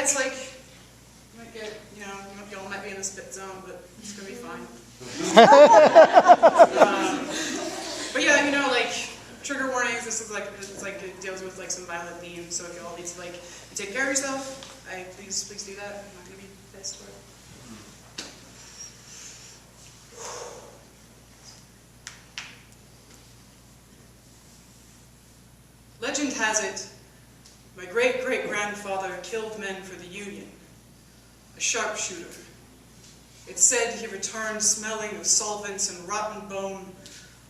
it's like, you might get, y'all might be in the spit zone, but it's going to be fine. But yeah, like, trigger warnings, this is like, it deals with like some violent themes, so if y'all need to like take care of yourself, please do that. I'm not going to be pissed for it. Legend has it, my great-great-grandfather killed men for the Union, a sharpshooter. It's said he returned smelling of solvents and rotten bone,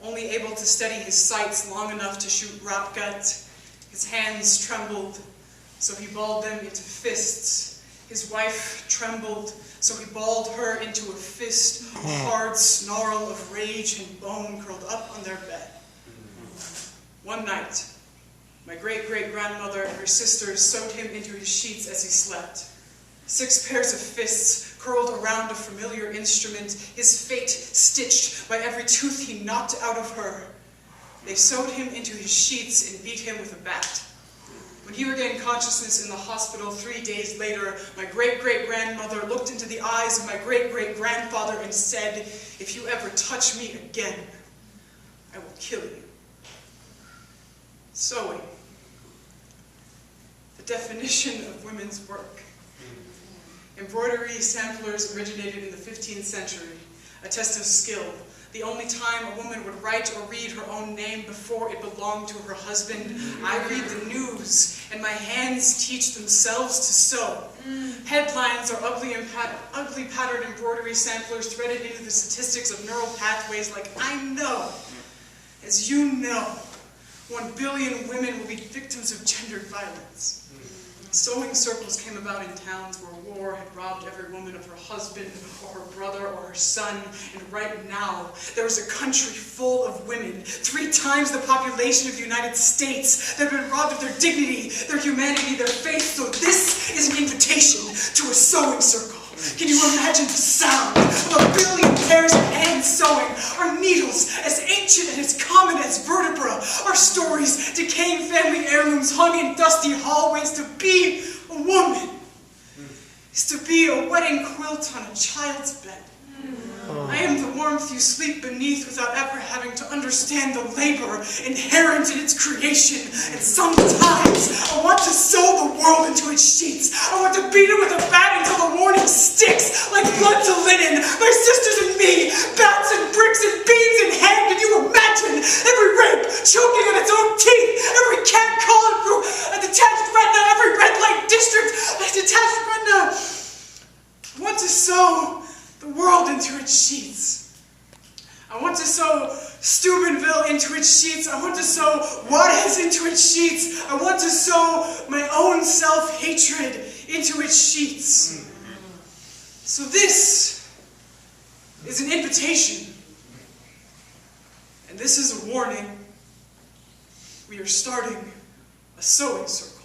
only able to steady his sights long enough to shoot rot gut. His hands trembled, so he balled them into fists. His wife trembled, so he balled her into a fist, a hard snarl of rage and bone curled up on their bed. One night, my great-great-grandmother and her sisters sewed him into his sheets as he slept. 6 pairs of fists curled around a familiar instrument, his fate stitched by every tooth he knocked out of her. They sewed him into his sheets and beat him with a bat. When he regained consciousness in the hospital 3 days later, my great-great-grandmother looked into the eyes of my great-great-grandfather and said, "If you ever touch me again, I will kill you." Sewing. The definition of women's work. Embroidery samplers originated in the 15th century, a test of skill, the only time a woman would write or read her own name before it belonged to her husband. I read the news, and my hands teach themselves to sew. Headlines are ugly patterned embroidery samplers threaded into the statistics of neural pathways like, I know, as you know, 1 billion women will be victims of gendered violence. Sewing circles came about in towns where war had robbed every woman of her husband or her brother or her son, and right now there is a country full of women, 3 times the population of the United States, that have been robbed of their dignity, their humanity, their faith. So this is an invitation to a sewing circle. Can you imagine the sound of 1 billion pairs of hands sewing? Our needles, as ancient and as common as vertebra. Our stories, decaying family heirlooms hung in dusty hallways. To be a woman is to be a wedding quilt on a child's bed. I am the warmth you sleep beneath without ever having to understand the labor inherent in its creation. And sometimes I want to sew the world into its sheets. I want to beat it with a bat until the warning sticks like blood to linen. My sisters and me, bats and bricks and beans in hand. Can you imagine every rape choking on its own teeth? Every cat calling through a detached retina, every red light district, a detached retina. I want to sew the world into its sheets. I want to sew Steubenville into its sheets. I want to sew Juarez into its sheets. I want to sew my own self-hatred into its sheets. So this is an invitation. And this is a warning. We are starting a sewing circle.